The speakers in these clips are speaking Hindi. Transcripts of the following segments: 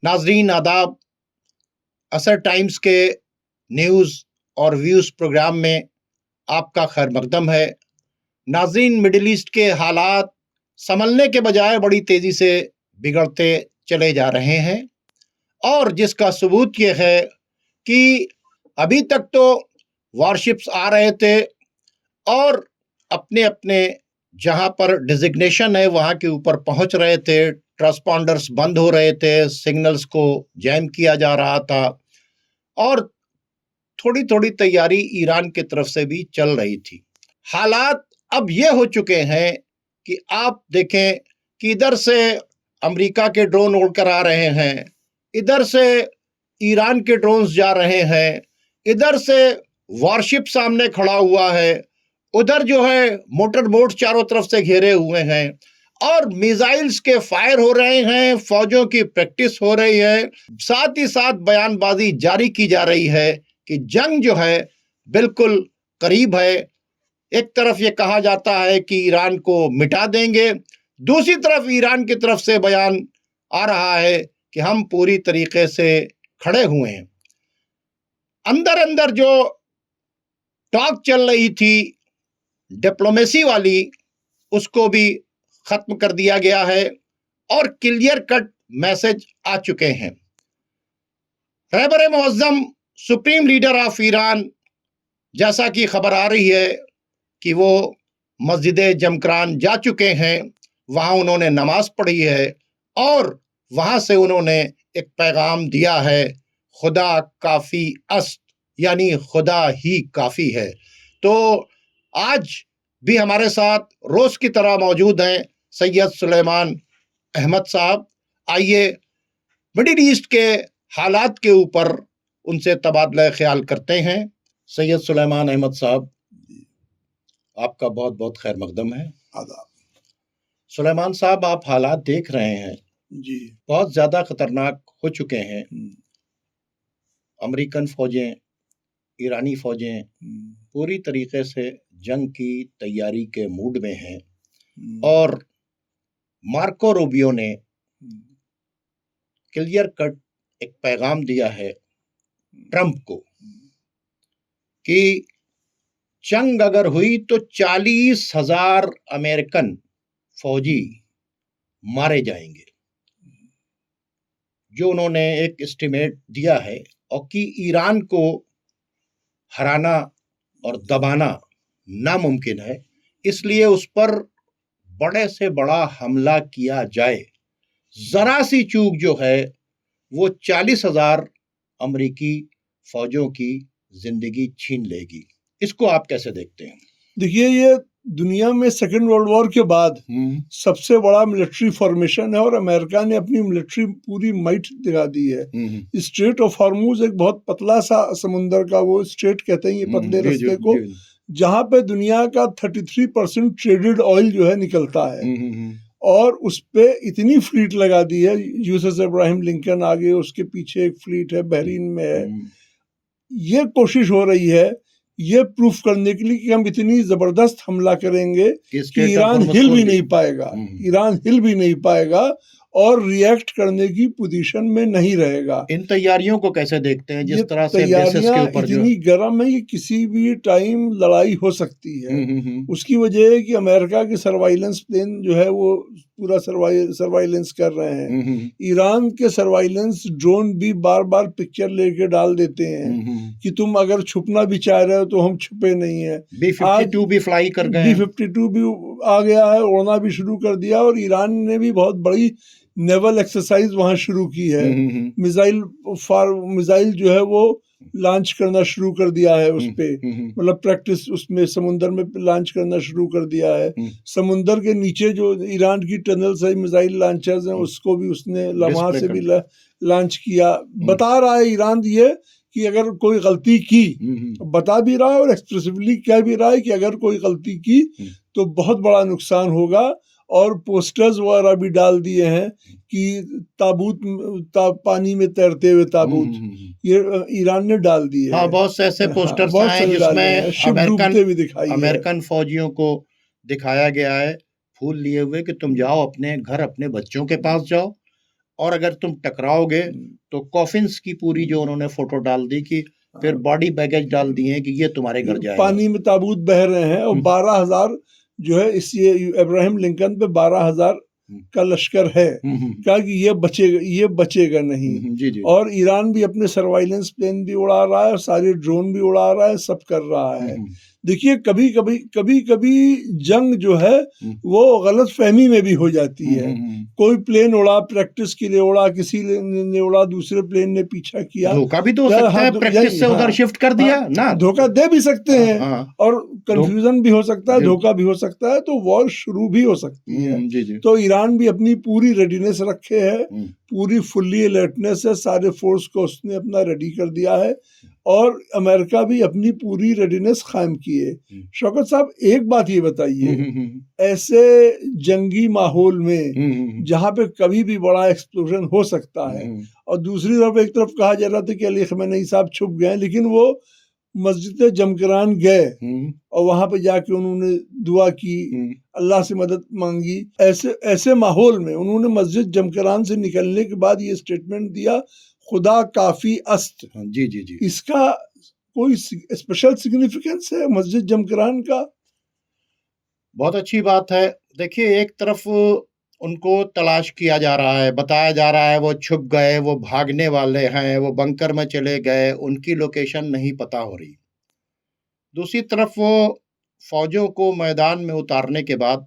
नाजरीन आदाब। असर टाइम्स के न्यूज़ और व्यूज़ प्रोग्राम में आपका खैर मकदम है। नाजरीन, मिडिल ईस्ट के हालात संभलने के बजाय बड़ी तेज़ी से बिगड़ते चले जा रहे हैं और जिसका सबूत ये है कि अभी तक तो वारशिप्स आ रहे थे और अपने अपने जहां पर डिजिग्नेशन है वहां के ऊपर पहुंच रहे थे, ट्रांसपॉन्डर्स बंद हो रहे थे, सिग्नल्स को जैम किया जा रहा था और थोड़ी थोड़ी तैयारी ईरान की तरफ से भी चल रही थी। हालात अब ये हो चुके हैं कि आप देखें कि इधर से अमेरिका के ड्रोन उड़कर आ रहे हैं, इधर से ईरान के ड्रोन्स जा रहे हैं, इधर से वॉरशिप सामने खड़ा हुआ है, उधर जो है मोटर बोट चारों तरफ से घेरे हुए हैं और मिसाइल्स के फायर हो रहे हैं, फौजों की प्रैक्टिस हो रही है, साथ ही साथ बयानबाजी जारी की जा रही है कि जंग जो है बिल्कुल करीब है। एक तरफ ये कहा जाता है कि ईरान को मिटा देंगे, दूसरी तरफ ईरान की तरफ से बयान आ रहा है कि हम पूरी तरीके से खड़े हुए हैं। अंदर अंदर जो टॉक चल रही थी डिप्लोमेसी वाली, उसको भी खत्म कर दिया गया है और क्लियर कट मैसेज आ चुके हैं। रहबर मुअज्जम सुप्रीम लीडर ऑफ ईरान, जैसा कि खबर आ रही है कि वो मस्जिद जमकरान जा चुके हैं, वहां उन्होंने नमाज पढ़ी है और वहां से उन्होंने एक पैगाम दिया है, खुदा काफी अस्त, यानी खुदा ही काफी है। तो आज भी हमारे साथ रोज की तरह मौजूद हैं सैयद सुलेमान अहमद साहब। आइए मिडिल ईस्ट के हालात के ऊपर उनसे तबादला ख्याल करते हैं। सैयद सुलेमान अहमद साहब, आपका बहुत बहुत खैर मकदम है। आदाब। सुलेमान साहब, आप हालात देख रहे हैं जी, बहुत ज्यादा खतरनाक हो चुके हैं। अमेरिकन फौजें, ईरानी फौजें पूरी तरीके से जंग की तैयारी के मूड में हैं और मार्को रूबियो ने क्लियर कट एक पैगाम दिया है ट्रंप को कि जंग अगर हुई तो 40,000 अमेरिकन फौजी मारे जाएंगे, जो उन्होंने एक एस्टिमेट दिया है, और कि ईरान को हराना और दबाना नामुमकिन है, इसलिए उस पर बड़े से बड़ा हमला किया जाए। जरा सी चूक जो है वो 40,000 अमेरिकी फौजों की जिंदगी छीन लेगी। इसको आप कैसे देखते हैं? देखिए, ये दुनिया में सेकेंड वर्ल्ड वॉर के बाद सबसे बड़ा मिलिट्री फॉर्मेशन है और अमेरिका ने अपनी मिलिट्री पूरी माइट दिखा दी है। स्ट्रेट ऑफ हॉर्मुज एक बहुत पतला सा समुंदर का वो स्ट्रेट कहते हैं, ये पतले रास्ते को, जहाँ पे दुनिया का 33% ट्रेडेड ऑयल जो है निकलता है और उस पे इतनी फ्लीट लगा दी है। यूएसएस अब्राहम लिंकन आगे, उसके पीछे एक फ्लीट है, बहरीन में है। ये कोशिश हो रही है ये प्रूफ करने के लिए कि हम इतनी जबरदस्त हमला करेंगे कि ईरान हिल भी नहीं पाएगा, ईरान हिल भी नहीं पाएगा और रिएक्ट करने की पोजीशन में नहीं रहेगा। इन तैयारियों को कैसे देखते हैं? जिस तरह से तैयारियां इतनी गर्म है कि किसी भी टाइम लड़ाई हो सकती है। उसकी वजह है कि अमेरिका के सर्वाइलेंस प्लेन जो है वो पूरा सर्वाइलेंस कर रहे हैं। ईरान के सर्वाइलेंस ड्रोन भी बार बार पिक्चर लेके डाल देते हैं कि तुम अगर छुपना भी चाह रहे हो तो हम छुपे नहीं है। B-52 भी फ्लाई कर गए, B-52 भी आ गया है, उड़ना भी शुरू कर दिया और ईरान ने भी बहुत बड़ी नेवल एक्सरसाइज वहां शुरू की है। मिसाइल जो है वो लॉन्च करना शुरू कर दिया है उस पे, मतलब प्रैक्टिस उसमें समुंदर में लॉन्च करना शुरू कर दिया है। समुंदर के नीचे जो ईरान की टनल्स है, मिसाइल लॉन्चर्स हैं, उसको भी उसने वहां से भी लॉन्च किया। बता रहा है ईरान ये कि अगर कोई गलती की, बता भी रहा है और एक्सप्रेसिवली कह भी रहा है कि अगर कोई गलती की तो बहुत बड़ा नुकसान होगा। और पोस्टर्स वगैरह भी डाल दिए हैं कि ताबूत पानी में तैरते हुए ताबूत, ये ईरान ने डाल दिए। हाँ, बहुत से ऐसे पोस्टर्स आए जिसमें अमेरिकन फौजियों को दिखाया गया है फूल लिए हुए कि तुम जाओ अपने घर, अपने बच्चों के पास जाओ और अगर तुम टकराओगे तो कॉफिन्स की पूरी जो उन्होंने फोटो डाल दी कि फिर बॉडी बैगेज डाल दिए कि ये तुम्हारे घर जाएगा, पानी में ताबूत बह रहे हैं और 12,000 जो है इस ये अब्राहम लिंकन पे 12,000 का लश्कर है, कहा कि ये बचेगा नहीं। जी जी। और ईरान भी अपने सर्वाइलेंस प्लेन भी उड़ा रहा है और सारे ड्रोन भी उड़ा रहा है, सब कर रहा है। देखिए कभी कभी जंग जो है वो गलत फहमी में भी हो जाती है। कोई प्लेन उड़ा, प्रैक्टिस के लिए उड़ा, किसी ने उड़ा, दूसरे प्लेन ने पीछा किया, धोखा भी तो हो सकता है, प्रैक्टिस से उधर शिफ्ट कर दिया ना, धोखा दे भी सकते हैं और कंफ्यूजन भी हो सकता है, धोखा भी हो सकता है, तो वॉर शुरू भी हो सकती है। जी जी। तो ईरान भी अपनी पूरी रेडीनेस रखे है, पूरी फुल्ली अलर्टनेस है, सारे फोर्स को उसने अपना रेडी कर दिया है और अमेरिका भी अपनी पूरी रेडीनेस कायम की है। शौकत साहब एक बात ये बताइए, ऐसे जंगी माहौल में जहाँ पे कभी भी बड़ा एक्सप्लोजन हो सकता है और दूसरी तरफ एक तरफ कहा जा रहा था कि अली खमेनी साहब छुप गए, लेकिन वो मस्जिद जमकरान गए और वहां पे जाके उन्होंने दुआ की, अल्लाह से मदद मांगी। ऐसे माहौल में उन्होंने मस्जिद जमकरान से निकलने के बाद ये स्टेटमेंट दिया, खुदा काफी अस्त। जी जी जी। इसका कोई स्पेशल सिग्निफिकेंस है मस्जिद जमकरान का? बहुत अच्छी बात है। देखिए एक तरफ उनको तलाश किया जा रहा है, बताया जा रहा है वो छुप गए, वो भागने वाले हैं, वो बंकर में चले गए, उनकी लोकेशन नहीं पता हो रही। दूसरी तरफ वो फौजों को मैदान में उतारने के बाद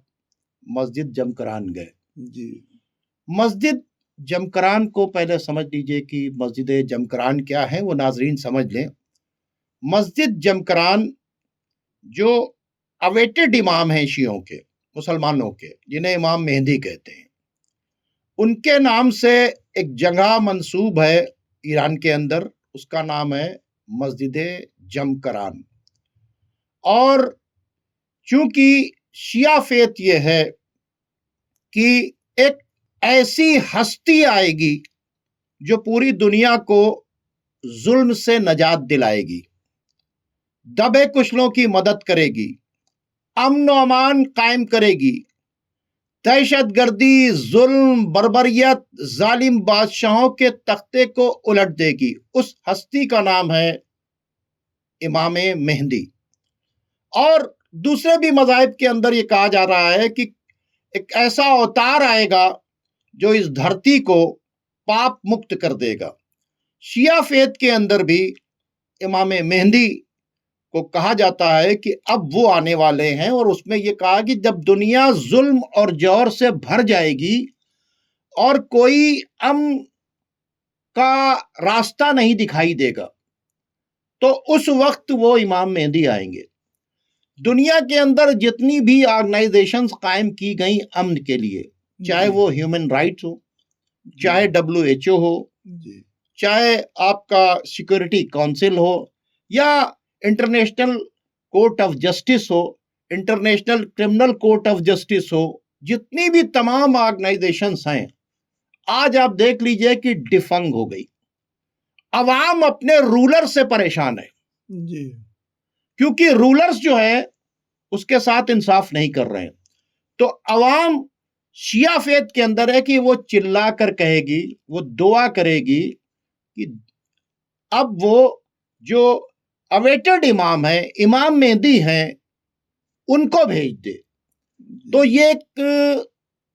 मस्जिद जमकरान गए। जी। मस्जिद जमकरान को पहले समझ लीजिए कि मस्जिद जमकरान क्या है, वो नाजरीन समझ लें। मस्जिद जमकरान जो अवेटेड इमाम हैं शियों के, मुसलमानों के, जिन्हें इमाम मेहंदी कहते हैं, उनके नाम से एक जगह मंसूब है ईरान के अंदर, उसका नाम है मस्जिद जमकरान। और चूंकि शिया फेथ ये है कि एक ऐसी हस्ती आएगी जो पूरी दुनिया को जुल्म से नजात दिलाएगी, दबे कुचलों की मदद करेगी, अमन व अमान कायम करेगी, दहशतगर्दी, जुल्म, बर्बरियत, जालिम बादशाहों के तख्ते को उलट देगी। उस हस्ती का नाम है इमाम मेहंदी। और दूसरे भी मज़ाहिब के अंदर ये कहा जा रहा है कि एक ऐसा अवतार आएगा जो इस धरती को पाप मुक्त कर देगा। शिया फेथ के अंदर भी इमाम मेहंदी को कहा जाता है कि अब वो आने वाले हैं, और उसमें ये कहा कि जब दुनिया जुल्म और जौर से भर जाएगी और कोई अमन का रास्ता नहीं दिखाई देगा, तो उस वक्त वो इमाम मेहंदी आएंगे। दुनिया के अंदर जितनी भी ऑर्गेनाइजेशंस कायम की गई अमन के लिए, चाहे वो ह्यूमन राइट्स हो, चाहे WHO हो, चाहे आपका सिक्योरिटी काउंसिल हो, या इंटरनेशनल कोर्ट ऑफ जस्टिस हो, international criminal court of justice हो, जितनी भी तमाम ऑर्गेनाइजेशंस हैं, आज आप देख लीजिए कि डिफंग हो गई। अवाम अपने रूलर से परेशान है जी, क्योंकि रूलर्स जो है उसके साथ इंसाफ नहीं कर रहे हैं। तो अवाम शिया फेथ के अंदर है कि वो चिल्ला कर कहेगी, वो दुआ करेगी कि अब वो जो अवेटेड इमाम है, इमाम मेहंदी हैं, उनको भेज दे। तो ये एक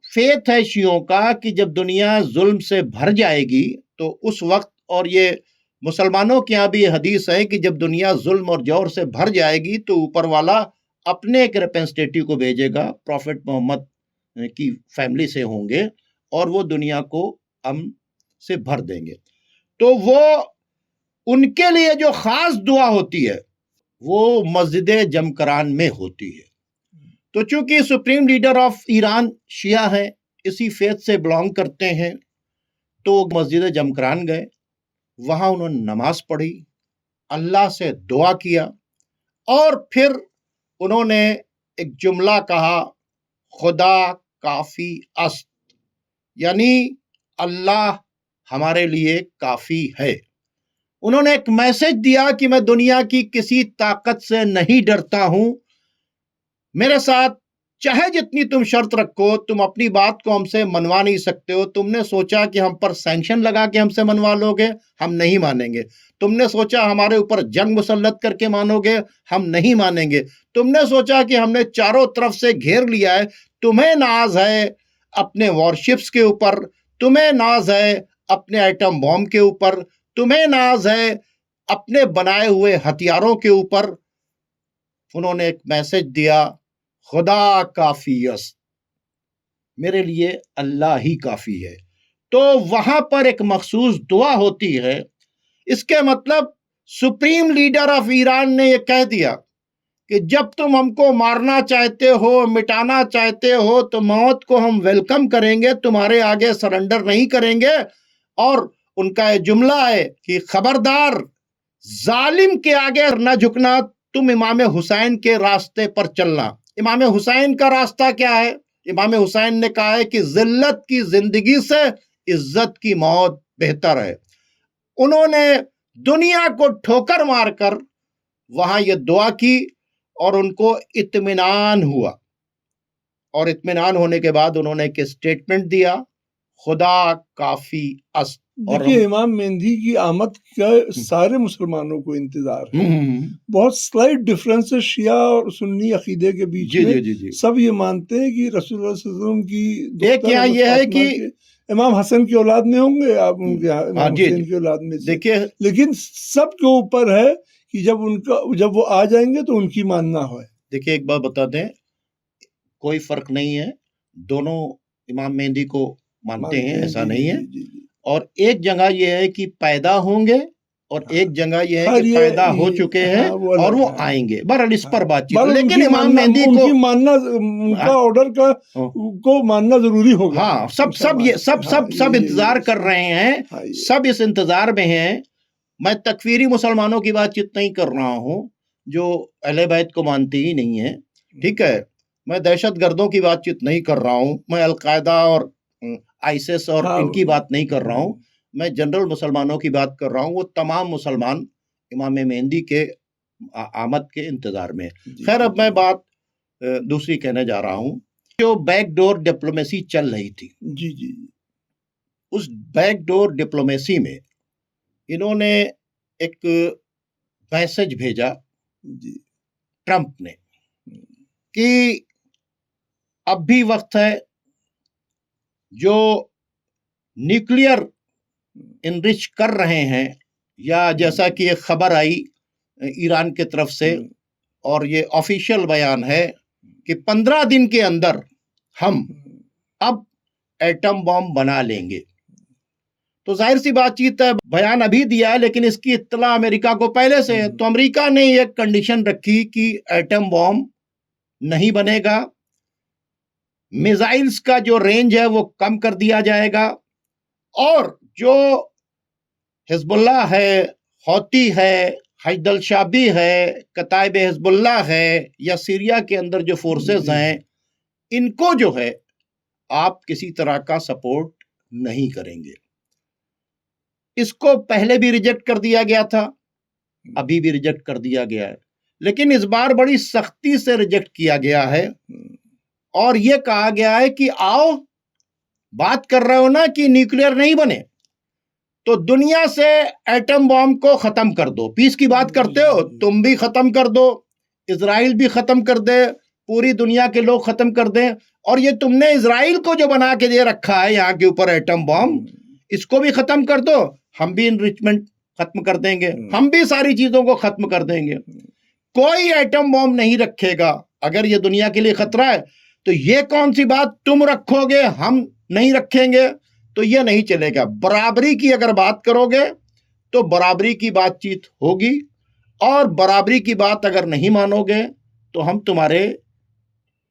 फेथ है शियों का कि जब दुनिया जुल्म से भर जाएगी तो उस वक्त, और ये मुसलमानों के यहाँ भी ये हदीस है कि जब दुनिया जुल्म और जौर से भर जाएगी तो ऊपर वाला अपने एक रिप्रेजेंटेटिव को भेजेगा, प्रॉफिट मोहम्मद की फैमिली से होंगे, और वो दुनिया को अमन से भर देंगे। तो वो उनके लिए जो खास दुआ होती है वो मस्जिद जमकरान में होती है। तो चूंकि सुप्रीम लीडर ऑफ ईरान शिया है, इसी फेथ से बिलोंग करते हैं, तो मस्जिद जमकरान गए, वहां उन्होंने नमाज पढ़ी, अल्लाह से दुआ किया, और फिर उन्होंने एक जुमला कहा, खुदा काफी अस्त, यानी अल्लाह हमारे लिए काफी है। उन्होंने एक मैसेज दिया कि मैं दुनिया की किसी ताकत से नहीं डरता हूं, मेरे साथ चाहे जितनी तुम शर्त रखो, तुम अपनी बात को हमसे मनवा नहीं सकते हो। तुमने सोचा कि हम पर सैंक्शन लगा के हमसे मनवा लोगे, हम नहीं मानेंगे। तुमने सोचा हमारे ऊपर जंग मुसल्लत करके मानोगे, हम नहीं मानेंगे। तुमने सोचा कि हमने चारों तरफ से घेर लिया है, तुम्हें नाज है अपने वॉरशिप्स के ऊपर, तुम्हें नाज है अपने आइटम बॉम्ब के ऊपर, तुम्हें नाज है अपने बनाए हुए हथियारों के ऊपर। उन्होंने एक मैसेज दिया, खुदा काफी है, मेरे लिए अल्लाह ही काफी है। तो वहां पर एक मखसूस दुआ होती है। इसके मतलब सुप्रीम लीडर ऑफ ईरान ने यह कह दिया कि जब तुम हमको मारना चाहते हो, मिटाना चाहते हो, तो मौत को हम वेलकम करेंगे, तुम्हारे आगे सरेंडर नहीं करेंगे। और उनका यह जुमला है कि खबरदार, जालिम के आगे न झुकना, तुम इमाम हुसैन के रास्ते पर चलना। इमाम हुसैन का रास्ता क्या है? इमाम हुसैन ने कहा है कि जिल्लत की जिंदगी से इज्जत की मौत बेहतर है। उन्होंने दुनिया को ठोकर मारकर वहां ये दुआ की और उनको इत्मीनान हुआ। और इत्मीनान होने के बाद उन्होंने एक स्टेटमेंट दिया, खुदा काफी अस। देखिए, इमाम मेहदी की आमद का सारे मुसलमानों को इंतजार है। बहुत स्लाइट डिफरेंस है शिया और सुन्नी अकीदे के बीच में। जी। सब ये मानते हैं कि रसूलुल्लाह सल्लल्लाहु अलैहि वसल्लम की एक यहाँ ये है कि इमाम हसन की औलाद में होंगे, आप उनके इमाम हुसैन की औलाद में से। देखिए, लेकिन सबके ऊपर है कि जब वो आ जाएंगे तो उनकी मानना हो। देखिए, एक बात बता दें, कोई फर्क नहीं है, दोनों इमाम मेहदी को मानते हैं, ऐसा नहीं है। और एक जगह यह है कि पैदा होंगे और एक जगह यह है कि पैदा हो चुके हैं और वो आएंगे। बहरहाल इस पर बातचीत, लेकिन इमाम मेहदी को मानना, उनका ऑर्डर का को मानना जरूरी होगा। हाँ, सब इंतजार कर रहे हैं, सब इस इंतजार में हैं। मैं तकफीरी मुसलमानों की बातचीत नहीं कर रहा हूँ जो अहले बैत को मानते ही नहीं है, ठीक है। मैं दहशत गर्दों की बातचीत नहीं कर रहा हूँ, मैं अलकायदा और आईसिस और इनकी बात नहीं कर रहा हूँ। मैं जनरल मुसलमानों की बात कर रहा हूँ। वो तमाम मुसलमान इमाम मेहदी के आमद के इंतजार में। खैर, अब मैं बात दूसरी कहने जा रहा हूँ। जो बैकडोर डिप्लोमेसी चल रही थी, जी, उस बैकडोर डिप्लोमेसी में इन्होंने एक मैसेज भेजा ट्रंप ने कि अब भी वक्त है, जो न्यूक्लियर इनरिच कर रहे हैं, या जैसा कि एक खबर आई ईरान के तरफ से और ये ऑफिशियल बयान है कि 15 दिन के अंदर हम अब एटम बॉम्ब बना लेंगे। तो जाहिर सी बातचीत है, बयान अभी दिया है लेकिन इसकी इत्तला अमेरिका को पहले से है। तो अमेरिका ने एक कंडीशन रखी कि एटम बॉम्ब नहीं बनेगा, मिसाइल्स का जो रेंज है वो कम कर दिया जाएगा, और जो हिजबुल्लाह है, हौती है, हजदल शाबी है, कताइब हिजबुल्लाह है, या सीरिया के अंदर जो फोर्सेस हैं, इनको जो है आप किसी तरह का सपोर्ट नहीं करेंगे। इसको पहले भी रिजेक्ट कर दिया गया था, अभी भी रिजेक्ट कर दिया गया है, लेकिन इस बार बड़ी सख्ती से रिजेक्ट किया गया है। और यह कहा गया है कि आओ, बात कर रहे हो ना कि न्यूक्लियर नहीं बने, तो दुनिया से एटम बॉम्ब को खत्म कर दो। पीस की बात करते हो, तुम भी खत्म कर दो, इजराइल भी खत्म कर दे, पूरी दुनिया के लोग खत्म कर दें। और ये तुमने इजराइल को जो बना के दे रखा है यहाँ के ऊपर एटम बॉम्ब, इसको भी खत्म कर दो, हम भी इनरिचमेंट खत्म कर देंगे, हम भी सारी चीजों को खत्म कर देंगे, कोई एटम बॉम्ब नहीं रखेगा। अगर ये दुनिया के लिए खतरा है तो ये कौन सी बात तुम रखोगे हम नहीं रखेंगे, तो ये नहीं चलेगा। बराबरी की अगर बात करोगे तो बराबरी की बातचीत होगी, और बराबरी की बात अगर नहीं मानोगे तो हम तुम्हारे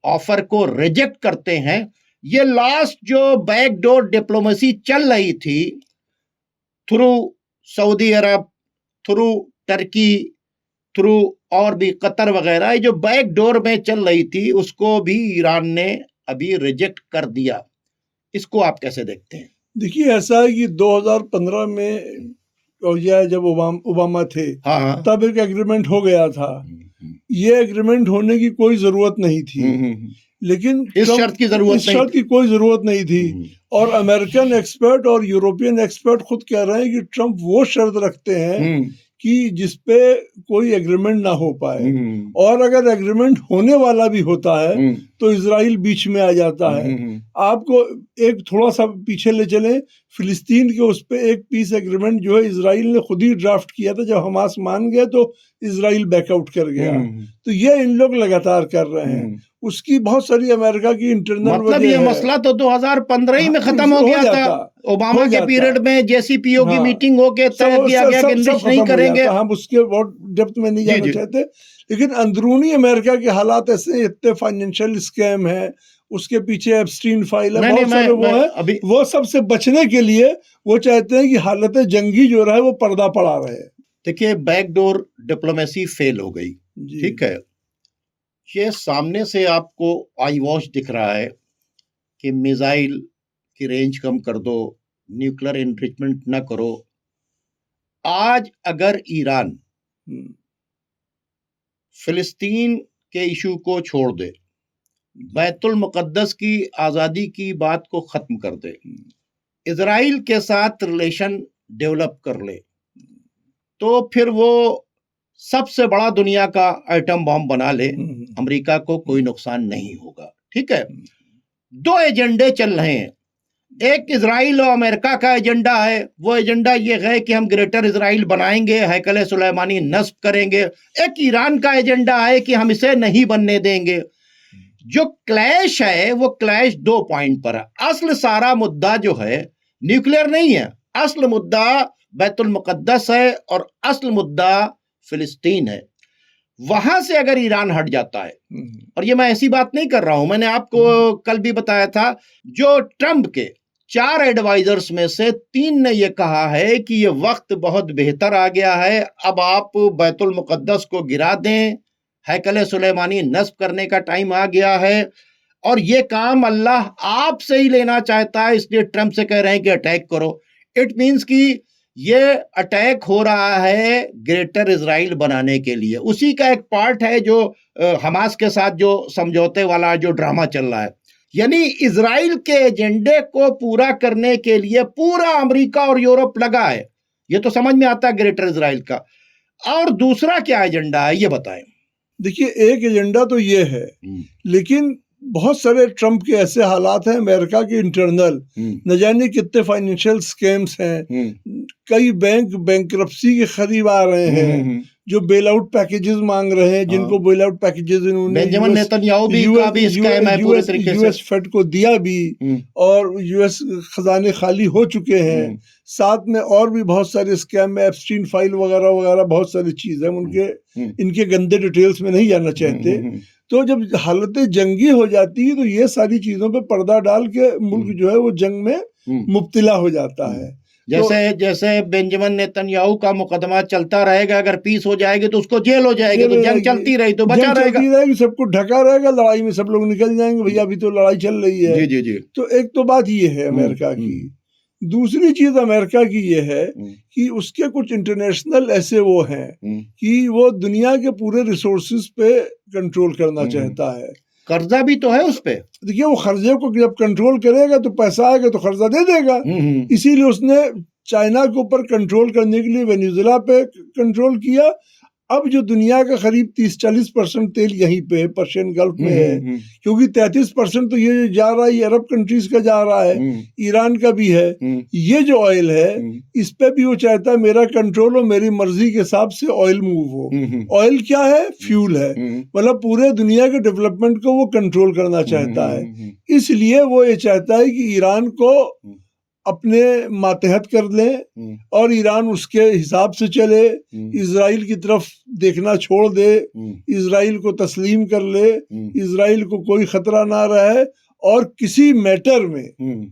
ऑफर को रिजेक्ट करते हैं। ये लास्ट जो बैकडोर डिप्लोमेसी चल रही थी थ्रू सऊदी अरब, थ्रू टर्की, थ्रू और भी कतर वगैरह, ये जो बैकडोर में चल रही थी, उसको भी ईरान ने अभी रिजेक्ट कर दिया। इसको आप कैसे देखते हैं? देखिए, ऐसा है कि 2015 में और यह जब ओबामा थे, हाँ, तब एक एग्रीमेंट हो गया था। ये एग्रीमेंट होने की कोई जरूरत नहीं थी, लेकिन इस शर्त की जरूरत इस शर्त की कोई जरूरत नहीं थी। और अमेरिकन एक्सपर्ट और यूरोपियन एक्सपर्ट खुद कह रहे हैं कि ट्रंप वो शर्त रखते हैं कि जिसपे कोई एग्रीमेंट ना हो पाए, और अगर एग्रीमेंट होने वाला भी होता है तो इजराइल बीच में आ जाता है। आपको एक थोड़ा सा पीछे ले चलें, फिलिस्तीन के उस पे एक पीस एग्रीमेंट जो है इजराइल ने खुद ही ड्राफ्ट किया था, जब हमास मान गया तो इजराइल बैकआउट कर गया। तो ये इन लोग लगातार कर रहे हैं। उसकी बहुत सारी अमेरिका की इंटरनल मतलब ये मसला तो 2015 ही में खत्म हो गया था। ओबामा के पीरियड में जेसीपीओ की मीटिंग होके तय किया गया कि इनलिस्ट नहीं करेंगे। हम उसके बहुत डेप्थ में नहीं जाना चाहते, लेकिन अंदरूनी अमेरिका के हालात ऐसे, इतने फाइनेंशियल स्कैम है, उसके पीछे एप्स्टीन फाइल है, बहुत सारे वो है, वो सबसे बचने के लिए वो चाहते हैं कि हालत जंगी जो रहा है वो पर्दा पड़ा रहे। देखिए, बैकडोर डिप्लोमेसी फेल हो गई, ठीक है। ये सामने से आपको आई वॉश दिख रहा है कि मिसाइल की रेंज कम कर दो, न्यूक्लियर एनरिचमेंट ना करो। आज अगर ईरान फिलिस्तीन के इशू को छोड़ दे, बैतुल मुकद्दस की आज़ादी की बात को ख़त्म कर दे, इजराइल के साथ रिलेशन डेवलप कर ले, तो फिर वो सबसे बड़ा दुनिया का एटम बॉम्ब बना ले, अमेरिका को कोई नुकसान नहीं होगा, ठीक है। दो एजेंडे चल रहे हैं, एक इजराइल और अमेरिका का एजेंडा है। वो एजेंडा ये है कि हम ग्रेटर इजराइल बनाएंगे, हैकल सुलेमानी नस्ब करेंगे। एक ईरान का एजेंडा है कि हम इसे नहीं बनने देंगे। जो क्लैश है वो क्लैश 2 पॉइंट पर है। असल सारा मुद्दा जो है न्यूक्लियर नहीं है, असल मुद्दा बैतुल मुकद्दस है और असल मुद्दा फिलिस्तीन है। वहां से अगर ईरान हट जाता है, और ये मैं ऐसी बात नहीं कर रहा हूं, मैंने आपको कल भी बताया था, जो ट्रंप के 4 एडवाइजर्स में से 3 ने यह कहा है कि यह वक्त बहुत बेहतर आ गया है, अब आप बैतुल मुकद्दस को गिरा दें, हैकल सुलेमानी नस्ब करने का टाइम आ गया है, और ये काम अल्लाह आपसे ही लेना चाहता है, इसलिए ट्रंप से कह रहे हैं कि अटैक करो। इट मीन्स कि ये अटैक हो रहा है ग्रेटर इजराइल बनाने के लिए। उसी का एक पार्ट है जो हमास के साथ जो समझौते वाला जो ड्रामा चल रहा है, यानी इजराइल के एजेंडे को पूरा करने के लिए पूरा अमेरिका और यूरोप लगा है। ये तो समझ में आता है ग्रेटर इजराइल का। और दूसरा क्या एजेंडा है ये बताएं। देखिए, एक एजेंडा तो ये है, लेकिन बहुत सारे ट्रंप के ऐसे हालात हैं अमेरिका के इंटरनल, न जाने कितने फाइनेंशियल स्कैम्स हैं, कई बैंक बैंकरप्सी के करीब आ रहे हैं, जो बेल आउट पैकेजेस मांग रहे हैं, जिनको बेल आउट पैकेजेस इन्होंने बेंजामिन नेतन्याहू भी का भी स्कैम है पूरे तरीके से, यूएस फेड को दिया भी, और यूएस खजाने खाली हो चुके हैं। साथ में और भी बहुत सारे स्कैम में एप्स्टीन फाइल वगैरह वगैरह बहुत सारी चीजें, उनके इनके गंदे डिटेल्स में नहीं जाना चाहते। तो जब हालतें जंगी हो जाती है तो ये सारी चीजों पे पर्दा डाल के मुल्क जो है वो जंग में मुब्तला हो जाता है। जैसे बेंजामिन नेतन्याहू का मुकदमा चलता रहेगा, अगर पीस हो जाएगी तो उसको जेल हो जाएगी, तो जंग चलती रही तो बचा रहेगा, सब कुछ ढका रहेगा, लड़ाई में सब लोग निकल जाएंगे, भैया अभी तो लड़ाई चल रही है। जी जी जी। तो एक तो बात ये है अमेरिका की। दूसरी चीज अमेरिका की ये है कि उसके कुछ इंटरनेशनल ऐसे वो हैं कि वो दुनिया के पूरे रिसोर्सेज पे कंट्रोल करना चाहता है। कर्जा भी तो है उस पे। देखिए, वो खर्चे को जब कंट्रोल करेगा तो पैसा आएगा तो खर्चा दे देगा। इसीलिए उसने चाइना के ऊपर कंट्रोल करने के लिए वेनेजुएला पे कंट्रोल किया। अब जो दुनिया का करीब 30-40% तेल यहीं पे पर्शियन गल्फ में है, क्योंकि 33% तो ये जा रहा है, ये अरब कंट्रीज का जा रहा है, ईरान का भी है। ये जो ऑयल है इस पे भी वो चाहता है मेरा कंट्रोल हो, मेरी मर्जी के हिसाब से ऑयल मूव हो। ऑयल क्या है? फ्यूल है, मतलब पूरे दुनिया के डेवलपमेंट को वो कंट्रोल करना चाहता है। इसलिए वो ये चाहता है कि ईरान को अपने मातहत कर लें और ईरान उसके हिसाब से चले, इजराइल की तरफ देखना छोड़ दे, इजराइल को तस्लीम कर ले, इजराइल को कोई खतरा ना रहे, और किसी मैटर में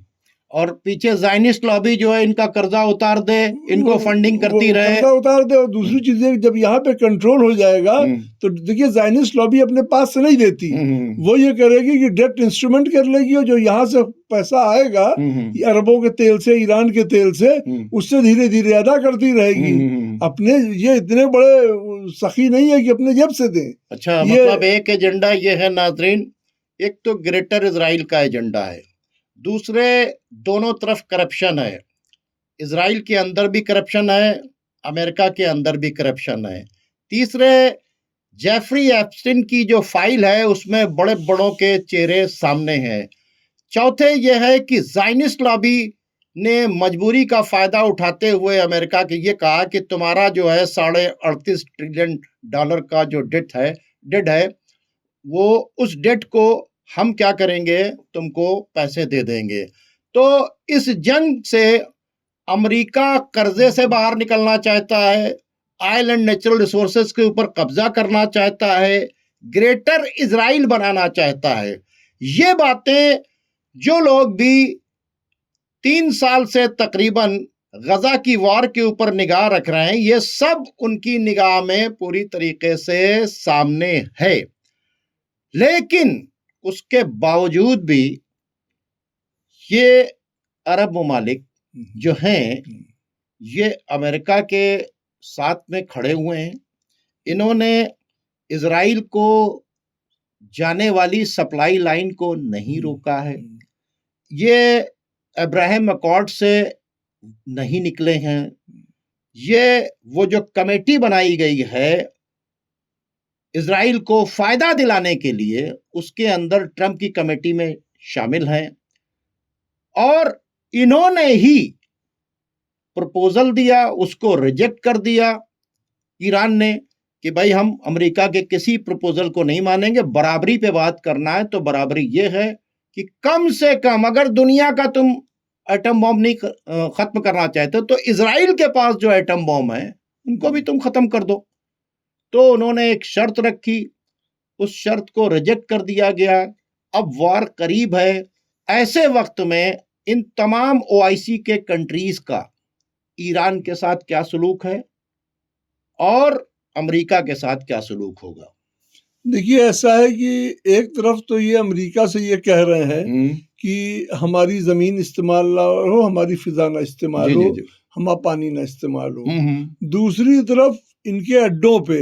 और पीछे ज़ायनिस्ट लॉबी जो है इनका कर्जा उतार दे, इनको फंडिंग करती रहे, कर्जा उतार दे। और दूसरी चीजें जब यहाँ पे कंट्रोल हो जाएगा तो देखिए ज़ायनिस्ट लॉबी अपने पास से नहीं देती, वो ये करेगी कि डेट इंस्ट्रूमेंट कर लेगी, और जो यहाँ से पैसा आएगा अरबों के तेल से, ईरान के तेल से, उससे धीरे धीरे अदा करती रहेगी। अपने ये इतने बड़े सखी नहीं है कि अपने जेब से दें। अच्छा, मतलब एक एजेंडा ये है नाजरीन, एक तो ग्रेटर इजराइल का एजेंडा है, दूसरे दोनों तरफ करप्शन है। इजराइल के अंदर भी करप्शन है, अमेरिका के अंदर भी करप्शन है। तीसरे, जेफरी एप्स्टीन की जो फाइल है उसमें बड़े बड़ों के चेहरे सामने हैं। चौथे यह है कि ज़ायनिस्ट लॉबी ने मजबूरी का फायदा उठाते हुए अमेरिका के ये कहा कि तुम्हारा जो है $38.5 ट्रिलियन का जो डेट है वो उस डेट को हम क्या करेंगे, तुमको पैसे दे देंगे। तो इस जंग से अमेरिका कर्जे से बाहर निकलना चाहता है, ऑयल एंड नेचुरल रिसोर्सेज के ऊपर कब्जा करना चाहता है, ग्रेटर इजराइल बनाना चाहता है। ये बातें जो लोग भी 3 साल से तकरीबन गजा की वार के ऊपर निगाह रख रहे हैं, ये सब उनकी निगाह में पूरी तरीके से सामने है। लेकिन उसके बावजूद भी ये अरब ममालिक जो हैं ये अमेरिका के साथ में खड़े हुए हैं। इन्होंने इजराइल को जाने वाली सप्लाई लाइन को नहीं रोका है। ये अब्राहम अकॉर्ड से नहीं निकले हैं। ये वो जो कमेटी बनाई गई है इजराइल को फायदा दिलाने के लिए, उसके अंदर ट्रंप की कमेटी में शामिल हैं और इन्होंने ही प्रपोजल दिया, उसको रिजेक्ट कर दिया ईरान ने कि भाई हम अमेरिका के किसी प्रपोजल को नहीं मानेंगे। बराबरी पे बात करना है तो बराबरी ये है कि कम से कम अगर दुनिया का तुम एटम बॉम्ब नहीं खत्म करना चाहते तो इजराइल के पास जो एटम बॉम्ब है उनको भी तुम खत्म कर दो। तो उन्होंने एक शर्त रखी, उस शर्त को रिजेक्ट कर दिया गया। अब वार करीब है। ऐसे वक्त में इन तमाम ओआईसी के कंट्रीज का ईरान के साथ क्या सलूक है और अमेरिका के साथ क्या सलूक होगा? देखिए, ऐसा है कि एक तरफ तो ये अमेरिका से ये कह रहे हैं कि हमारी जमीन इस्तेमाल ना हो, हमारी फिजा ना इस्तेमाल हो, हमारा पानी ना इस्तेमाल हो। दूसरी तरफ इनके अड्डों पे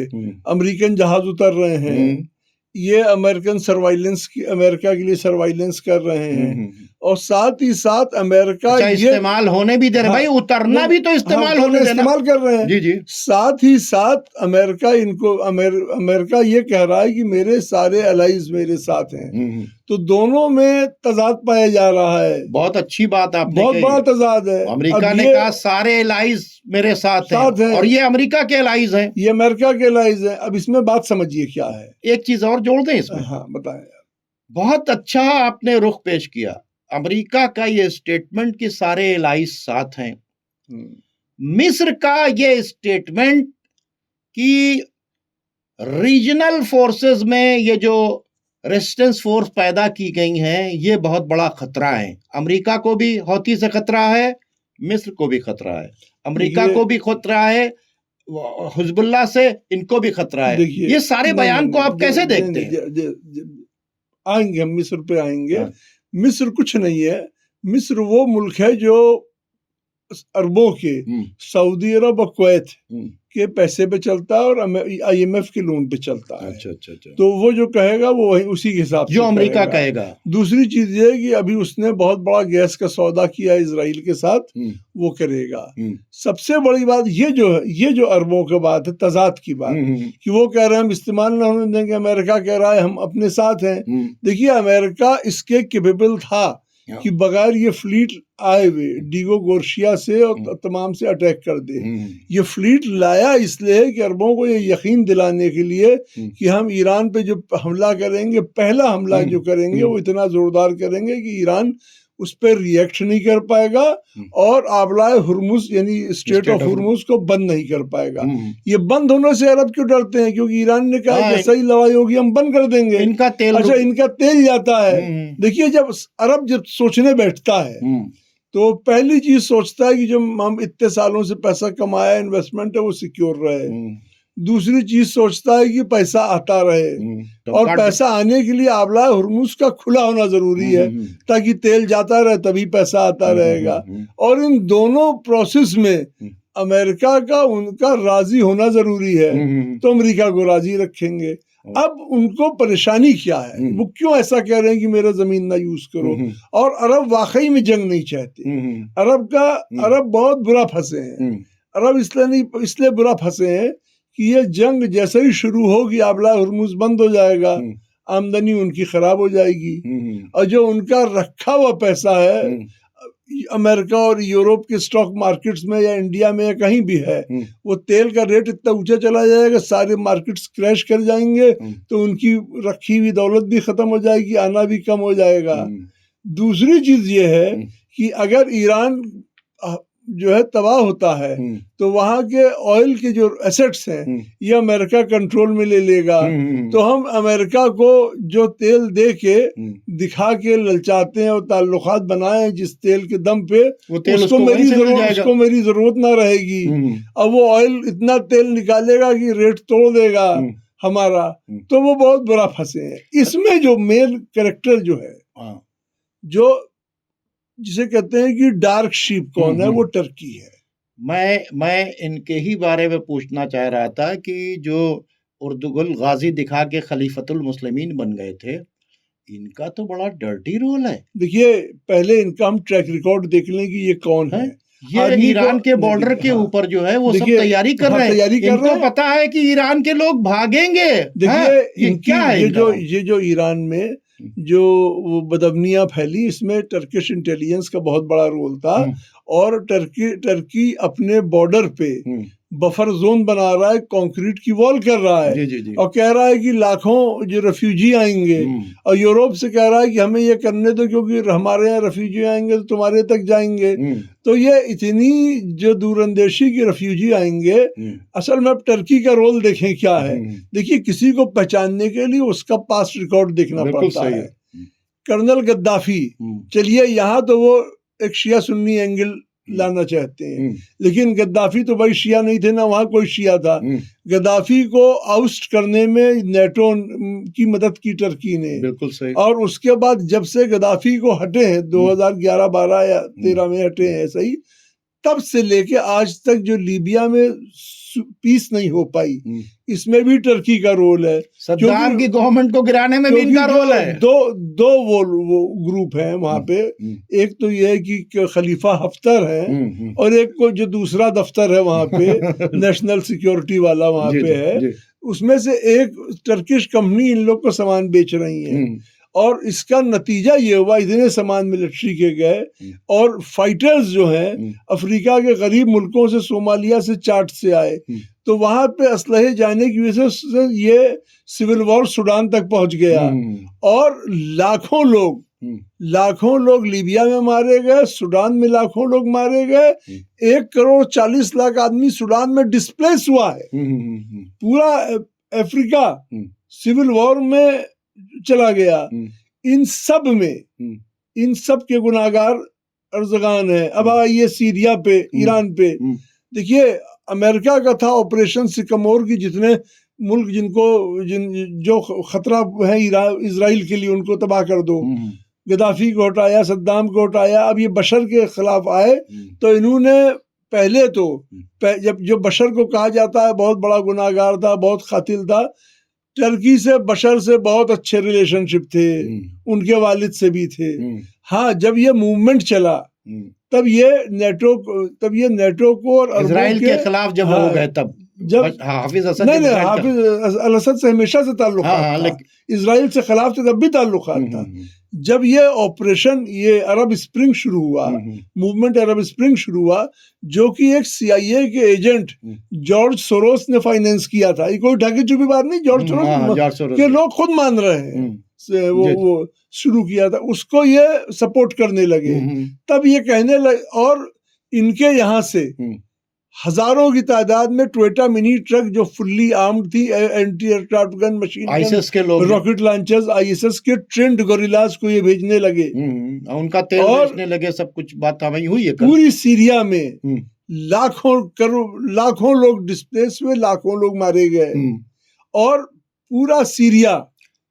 अमेरिकन जहाज उतर रहे हैं, ये अमेरिकन सर्वाइलेंस की, अमेरिका के लिए सर्वाइलेंस कर रहे हैं और साथ ही साथ अमेरिका ये इस्तेमाल होने भी दे रहे। भाई उतरना भी तो इस्तेमाल होने देना। इस्तेमाल कर रहे हैं। जी जी। साथ ही साथ अमेरिका इनको अमेरिका ये कह रहा है कि मेरे सारे अलाइज मेरे साथ हैं। तो दोनों में तजाद पाया जा रहा है। बहुत अच्छी बात आपने बहुत बड़ा तजाद है। अमेरिका ने कहा सारे एलाइज मेरे साथ हैं और ये अमेरिका के एलाइज हैं, ये अमेरिका के एलाइज हैं। अब इसमें बात समझिए क्या है। एक चीज और जोड़ दें इसमें। हाँ बताएं। बहुत अच्छा आपने रुख पेश किया। अमेरिका का ये स्टेटमेंट कि सारे एलाइज साथ हैं, मिस्र का ये स्टेटमेंट कि रीजनल फोर्सेस में ये जो रेजिस्टेंस फोर्स पैदा की गई हैं ये बहुत बड़ा खतरा है। अमेरिका को भी हौती से खतरा है, मिस्र को भी खतरा है, अमेरिका को भी खतरा है, हिजबुल्लाह से इनको भी खतरा है। ये सारे बयान को आप कैसे देखते हैं? आएंगे हम मिस्र पे आएंगे। मिस्र कुछ नहीं है। मिस्र वो मुल्क है जो अरबों के सऊदी अरब और कुवैत के पैसे पे चलता है और IMF के लोन पे चलता है। अच्छा अच्छा अच्छा। तो वो जो कहेगा वो वही उसी के हिसाब से जो अमेरिका कहेगा। दूसरी चीज ये है कि अभी उसने बहुत बड़ा गैस का सौदा किया इजराइल के साथ, वो करेगा। सबसे बड़ी बात ये जो अरबों की बात है, तजाद की बात, कि वो कह रहे हैं हम इस्तेमाल ना होने देंगे, अमेरिका कह रहा है हम अपने साथ हैं। देखिए, अमेरिका इसके केपेबल था कि बगैर ये फ्लीट आए हुए डीगो गोर्शिया से और तमाम से अटैक कर दे। ये फ्लीट लाया इसलिए कि अरबों को ये यकीन दिलाने के लिए कि हम ईरान पे जो हमला करेंगे, पहला हमला जो करेंगे वो इतना जोरदार करेंगे कि ईरान उस पर रिएक्ट नहीं कर पाएगा और आबलाए हुर्मुज यानी स्ट्रेट ऑफ हुर्मुज को बंद नहीं कर पाएगा। ये बंद होने से अरब क्यों डरते हैं? क्योंकि ईरान ने कहा जैसा ही लड़ाई होगी हम बंद कर देंगे इनका तेल। अच्छा, इनका तेल जाता है। देखिए, जब अरब सोचने बैठता है तो पहली चीज सोचता है कि जो हम इतने सालों से पैसा कमाया, इन्वेस्टमेंट है, वो सिक्योर रहे। दूसरी चीज सोचता है कि पैसा आता रहे और पैसा आने के लिए आबला हुर्मुज का खुला होना जरूरी है ताकि तेल जाता रहे, तभी पैसा आता रहेगा। और इन दोनों प्रोसेस में अमेरिका का उनका राजी होना जरूरी है। तो अमेरिका को राजी रखेंगे। अब उनको परेशानी क्या है, वो क्यों ऐसा कह रहे हैं कि मेरा जमीन ना यूज करो। और अरब वाकई में जंग नहीं चाहते। अरब बहुत बुरा फंसे हैं। अरब इसलिए बुरा फंसे हैं कि ये जंग जैसे ही शुरू होगी आबला हुर्मुज बंद हो जाएगा, आमदनी उनकी खराब हो जाएगी, और जो उनका रखा हुआ पैसा है अमेरिका और यूरोप के स्टॉक मार्केट्स में या इंडिया में या कहीं भी है, वो तेल का रेट इतना ऊंचा चला जाएगा, सारे मार्केट्स क्रैश कर जाएंगे, तो उनकी रखी हुई दौलत भी खत्म हो जाएगी, आना भी कम हो जाएगा। दूसरी चीज ये है कि अगर ईरान जो है तबाह होता है तो वहां के ऑयल के जो एसेट्स हैं ये अमेरिका कंट्रोल में ले लेगा। तो हम अमेरिका को जो तेल दे के दिखा के ललचाते हैं और ताल्लुकात बनाए जिस तेल के दम पे, उसको मेरी जरूरत ना रहेगी। अब वो ऑयल इतना तेल निकालेगा कि रेट तोड़ देगा हमारा, तो वो बहुत बुरा फंसे हैं। इसमें जो मेन कैरेक्टर जो है, जो जिसे कहते हैं कि डार्क शीप कौन है, वो टर्की है। मैं इनके ही बारे में पूछना चाह रहा था कि जो उर्दुगुल गाजी दिखा के खलीफतुल मुस्लिमीन बन गए थे, इनका तो बड़ा डर्टी रोल है। देखिए, पहले इनका हम ट्रैक रिकॉर्ड देख लें कि ये कौन है। ये ईरान के बॉर्डर के ऊपर जो है वो सब तैयारी कर रहे हैं। इनको पता है कि ईरान के लोग भागेंगे। देखिए, क्या है ये जो ईरान में जो वो बदअमनियां फैली, इसमें टर्किश इंटेलिजेंस का बहुत बड़ा रोल था। और टर्की अपने बॉर्डर पे बफर जोन बना रहा है, कंक्रीट की वॉल कर रहा है। जी। और कह रहा है कि लाखों जो रेफ्यूजी आएंगे, और यूरोप से कह रहा है कि हमें ये करने दो क्योंकि हमारे यहाँ रेफ्यूजी आएंगे तो तुम्हारे तक जाएंगे। तो ये इतनी जो दूरंदेशी की रेफ्यूजी आएंगे, असल में अब टर्की का रोल देखें क्या है। देखिए, किसी को पहचानने के लिए उसका पास्ट रिकॉर्ड देखना पड़ता है। कर्नल गद्दाफी, चलिए यहाँ तो वो एक शिया सुन्नी एंगल लाना चाहते हैं, लेकिन गद्दाफी तो भाई शिया नहीं थे ना, वहां कोई शिया था। गद्दाफी को आउस्ट करने में नेटो की मदद की टर्की ने। बिल्कुल सही। और उसके बाद जब से गद्दाफी को हटे हैं, 2011-12 या 13 में हटे हैं, ऐसा ही, तब से लेके आज तक जो लीबिया में पीस नहीं हो पाई, इसमें भी टर्की का रोल है। सद्दाम की गवर्नमेंट को गिराने में भी इनका रोल है। दो वो ग्रुप हैं वहां पे। एक तो ये है कि खलीफा हफ्तर है, और एक को जो दूसरा दफ्तर है वहां पे नेशनल सिक्योरिटी वाला वहां पे है। उसमें से एक टर्किश कंपनी इन लोग को सामान बेच रही है, और इसका नतीजा ये हुआ, इतने सामान मिलिट्री के गए, और फाइटर्स जो हैं अफ्रीका के गरीब मुल्कों से, सोमालिया से, चाड से आए, तो वहां पे असलहे जाने की वजह से ये सिविल वॉर सूडान तक पहुंच गया, और लाखों लोग लीबिया में मारे गए, सूडान में लाखों लोग मारे गए, 1,40,00,000 आदमी सूडान में डिस्प्लेस हुआ है। पूरा अफ्रीका सिविल वॉर में चला गया। इन सब के गुनाहगार अर्जगान है। अब आइए सीरिया पे, ईरान पे। देखिए, अमेरिका का था ऑपरेशन सिकमोर की, जितने मुल्क जो खतरा है इजराइल के लिए, उनको तबाह कर दो। गद्दाफी को हटाया, सद्दाम को हटाया। अब ये बशर के खिलाफ आए, तो इन्होंने पहले तो जब जो बशर को कहा जाता है बहुत बड़ा गुनाहगार था, बहुत कातिल था, टर्की से बशर से बहुत अच्छे रिलेशनशिप थे, उनके वालिद से भी थे। हाँ, जब ये मूवमेंट चला तब ये नेटो को और इजराइल के खिलाफ जब हो गए, तब जब हाफिज असद हाफिज अल असद से हमेशा से ताल्लुकात था, इजराइल से खिलाफ से तब भी ताल्लुकात था। जब ये ऑपरेशन, ये अरब स्प्रिंग शुरू हुआ, मूवमेंट अरब स्प्रिंग शुरू हुआ, जो कि एक CIA के एजेंट जॉर्ज सोरोस ने फाइनेंस किया था। ये कोई ढाकी चुपी बात नहीं, जॉर्ज सोरोस के लोग खुद मान रहे हैं वो शुरू किया था, उसको ये सपोर्ट करने लगे। तब ये कहने लगे, और इनके यहाँ से हजारों की तादाद में टोयोटा मिनी ट्रक जो फुल्ली आर्म्ड थी, anti aircraft gun, machine gun, rocket launchers, ISS के ट्रेंड गोरिल्लास को ये भेजने लगे। उनका तेल बेचने लगे, सब कुछ बात वही हुई है। पूरी सीरिया में लाखों लोग डिस्प्लेस हुए, लाखों लोग मारे गए, और पूरा सीरिया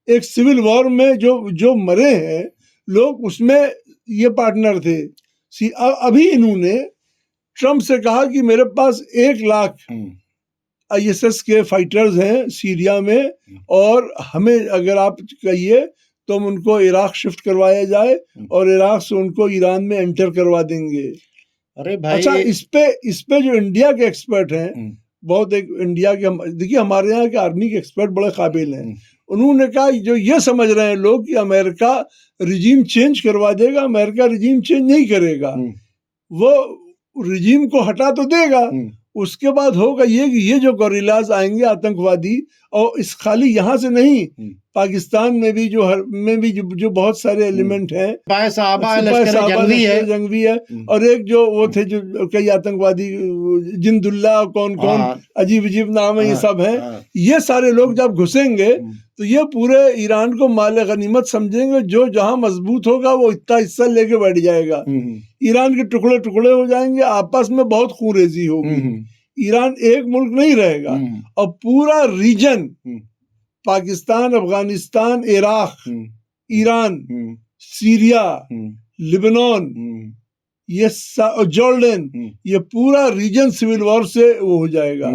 एक सिविल वॉर में जो मरे हैं लोग, उसमें ये पार्टनर थे। अभी इन्होंने ट्रम्प से कहा कि मेरे पास 1 लाख आईएसएस के फाइटर्स हैं सीरिया में, और हमें अगर आप कहिए तो हम उनको इराक शिफ्ट करवाया जाए और इराक से उनको ईरान में एंटर करवा देंगे। अरे भाई, अच्छा, इस पे जो इंडिया के एक्सपर्ट हैं, बहुत एक इंडिया के, देखिए हमारे यहाँ के आर्मी के एक्सपर्ट बड़े काबिल हैं, उन्होंने कहा जो ये समझ रहे हैं लोग कि अमेरिका रिजीम चेंज करवा देगा, अमेरिका रिजीम चेंज नहीं करेगा, वो रिजीम को हटा तो देगा, उसके बाद होगा ये कि ये जो गोरिल्लाज आएंगे आतंकवादी, और इस खाली यहाँ से नहीं, पाकिस्तान में भी जो बहुत सारे एलिमेंट हैं, जंगवी है, और एक जो वो थे जो कई आतंकवादी जिंदुल्ला, कौन अजीब अजीब नाम है, ये सब हैं, ये सारे लोग जब घुसेंगे तो ये पूरे ईरान को माल गनीमत समझेंगे, जो जहां मजबूत होगा वो इतना हिस्सा लेके बैठ जाएगा, ईरान के टुकड़े टुकड़े हो जाएंगे, आपस में बहुत खूंरेजी होगी, ईरान एक मुल्क नहीं रहेगा, और पूरा region, Pakistan, Afghanistan, Iraq, Iran, Syria, Lebanon, ये जॉर्डन, ये पूरा रीजन सिविल वॉर से वो हो जाएगा।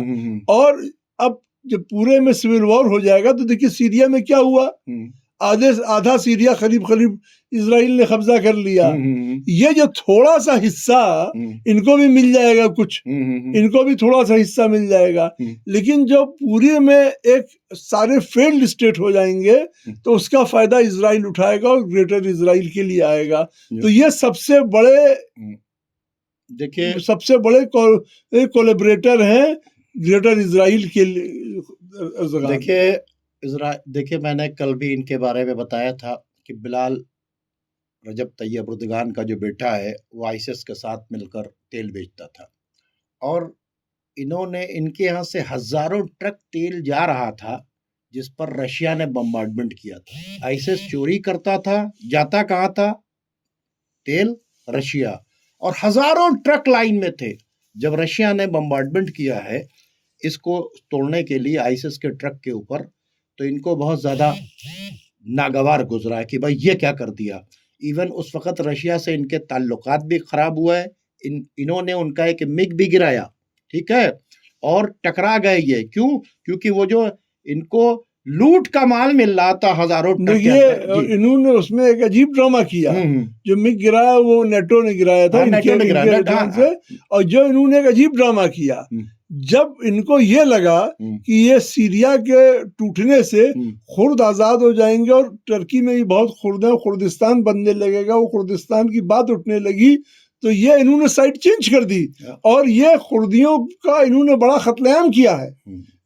और अब जब पूरे में सिविल वॉर हो जाएगा तो देखिए सीरिया में क्या हुआ, आधा सीरिया करीब इजराइल ने कब्जा कर लिया, ये जो थोड़ा सा हिस्सा इनको भी मिल जाएगा, कुछ इनको भी थोड़ा सा हिस्सा मिल जाएगा, लेकिन जो पूरे में एक सारे फेल्ड स्टेट हो जाएंगे तो उसका फायदा इजराइल उठाएगा और ग्रेटर इजराइल के लिए आएगा। तो ये सबसे बड़े कोलैबोरेटर हैं ग्रेटर इजराइल के लिए। देखिए मैंने कल भी इनके बारे में बताया था कि बिलाल रजब तैयब एर्दोगान का जो बेटा है वो आईसिस के साथ मिलकर तेल बेचता था, और इन्होंने इनके यहाँ से हजारों ट्रक तेल जा रहा था जिस पर रशिया ने बम्बार्डमेंट किया था। आईसिस चोरी करता था, जाता कहाँ था? तेल रशिया, और हजारों ट्रक लाइन में थे। जब रशिया ने बम्बार्डमेंट किया है इसको तोड़ने के लिए आईसिस के ट्रक के ऊपर, तो इनको बहुत ज्यादा नागवार गुजरा है कि भाई ये क्या कर दिया। इवन उस वक्त रशिया से इनके ताल्लुकात भी खराब हुआ है, इन्होंने उनका एक मिग भी गिराया, ठीक है, और टकरा गए ये। क्यों? क्योंकि वो जो इनको लूट का माल मिल रहा था हजारों ट्रक। इन्होंने उसमें एक अजीब ड्रामा किया, जो मिग गिराया वो नेटो ने गिराया था, नेटो ने गिराया से, और जो इन्होंने एक अजीब ड्रामा किया, जब इनको ये लगा कि ये सीरिया के टूटने से खुर्द आजाद हो जाएंगे और टर्की में भी बहुत खुर्द है, खुर्दिस्तान बनने लगेगा, वो खुर्दिस्तान की बात उठने लगी, तो ये इन्होंने साइड चेंज कर दी और ये खुर्दियों का इन्होंने बड़ा कत्लेआम किया है।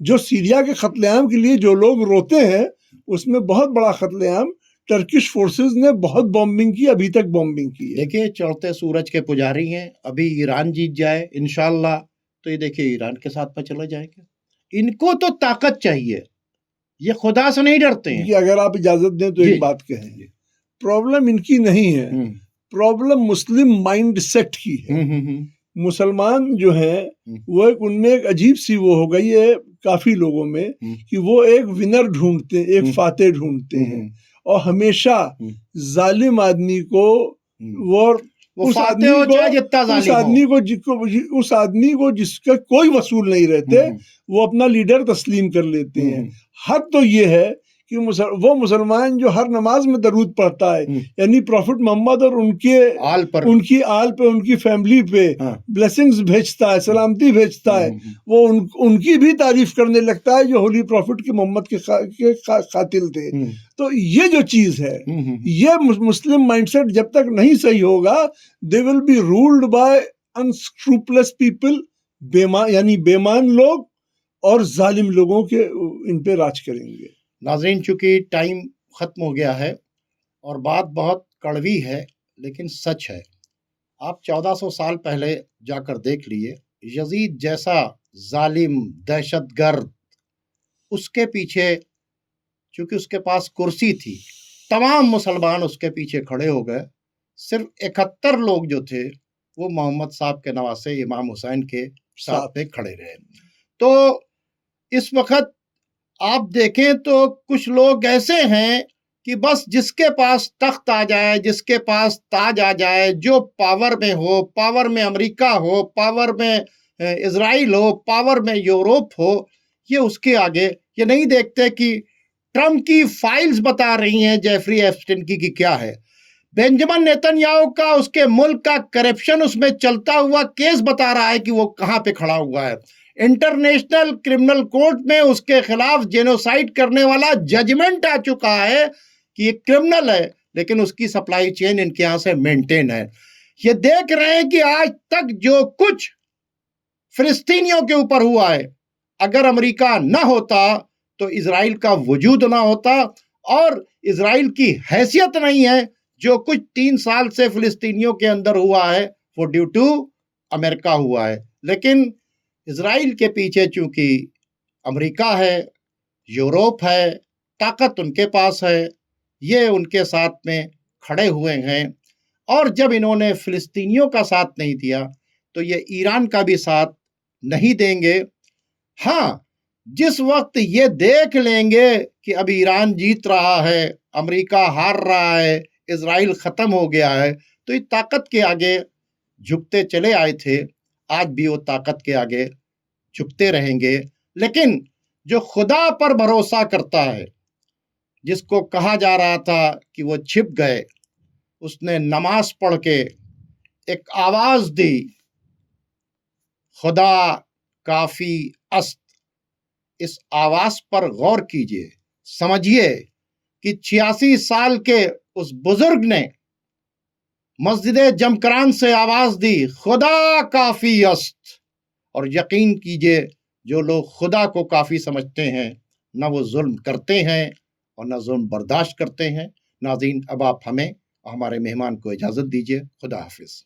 जो सीरिया के कत्लेआम के लिए जो लोग रोते हैं उसमें बहुत बड़ा कत्लेआम टर्किश फोर्सेस ने बहुत बॉम्बिंग की, अभी तक बॉम्बिंग की है। देखिए चढ़ते सूरज के पुजारी हैं, अभी ईरान जीत जाए इंशाल्लाह तो ये देखिए ईरान के साथ में चले जाएंगे। इनको तो ताकत चाहिए, ये खुदा से नहीं डरते हैं। अगर आप इजाजत दें तो एक बात कहें, प्रॉब्लम इनकी नहीं है, प्रॉब्लम मुस्लिम माइंड सेट की है। मुसलमान जो हैं वो उनमें एक अजीब सी वो हो गई है काफी लोगों में कि वो एक विनर ढूंढते हैं, एक फातेह ढूंढते हैं, और हमेशा जालिम आदमी को उस आदमी को जिसका कोई वसूल नहीं रहते वो अपना लीडर तस्लीम कर लेते हैं। हद तो ये है कि वो मुसलमान जो हर नमाज में दरूद पढ़ता है, यानी प्रॉफिट मोहम्मद और उनकी आल पे उनकी फैमिली पे ब्लेसिंग्स भेजता है, सलामती भेजता है, वो उनकी भी तारीफ करने लगता है जो होली प्रॉफिट के मोहम्मद के कातिल थे। तो ये जो चीज है, ये मुस्लिम माइंडसेट जब तक नहीं सही होगा, they will be ruled by unscrupulous people, बेमान लोग और जालिम लोगों के इन पे राज करेंगे। नाज़रीन, चूंकि टाइम ख़त्म हो गया है और बात बहुत कड़वी है लेकिन सच है। आप 1400 साल पहले जाकर देख लिए, यजीद जैसा जालिम दहशतगर्द, उसके पीछे चूंकि उसके पास कुर्सी थी, तमाम मुसलमान उसके पीछे खड़े हो गए। सिर्फ 71 लोग जो थे वो मोहम्मद साहब के नवासे इमाम हुसैन के साथ में खड़े रहे। तो इस वक्त आप देखें तो कुछ लोग ऐसे हैं कि बस जिसके पास तख्त आ जाए, जिसके पास ताज आ जाए, जो पावर में हो, पावर में अमेरिका हो, पावर में इजराइल हो, पावर में यूरोप हो, ये उसके आगे ये नहीं देखते कि ट्रम्प की फाइल्स बता रही हैं जेफरी एप्स्टीन की क्या है। बेंजामिन नेतन्याहू का, उसके मुल्क का करप्शन उसमें चलता हुआ केस बता रहा है कि वो कहां पे खड़ा हुआ है। इंटरनेशनल क्रिमिनल कोर्ट में उसके खिलाफ जेनोसाइड करने वाला जजमेंट आ चुका है कि ये क्रिमिनल है, लेकिन उसकी सप्लाई चेन इनके यहां से मेंटेन है। ये देख रहे हैं कि आज तक जो कुछ फिलिस्तीनियों के ऊपर हुआ है, अगर अमेरिका ना होता तो इजराइल का वजूद ना होता, और इजराइल की हैसियत नहीं है। जो कुछ 3 साल से फिलिस्तीनियों के अंदर हुआ है वो ड्यू टू अमेरिका हुआ है। लेकिन इजराइल के पीछे चूंकि अमेरिका है, यूरोप है, ताकत उनके पास है, ये उनके साथ में खड़े हुए हैं। और जब इन्होंने फिलिस्तीनियों का साथ नहीं दिया तो ये ईरान का भी साथ नहीं देंगे। हाँ, जिस वक्त ये देख लेंगे कि अब ईरान जीत रहा है, अमेरिका हार रहा है, इजराइल खत्म हो गया है, तो इस ताकत के आगे झुकते चले आए थे, आज भी वो ताकत के आगे झुकते रहेंगे। लेकिन जो खुदा पर भरोसा करता है, जिसको कहा जा रहा था कि वो छिप गए, उसने नमाज पढ़ के एक आवाज दी, खुदा काफी अस्त। इस आवाज पर गौर कीजिए, समझिए कि 86 साल के उस बुजुर्ग ने मस्जिद जमकरान से आवाज दी, खुदा काफी अस्त। और यकीन कीजिए, जो लोग खुदा को काफी समझते हैं, ना वो जुल्म करते हैं और ना जुल्म बर्दाश्त करते हैं। नाज़रीन, अब आप हमें और हमारे मेहमान को इजाजत दीजिए। खुदा हाफिज।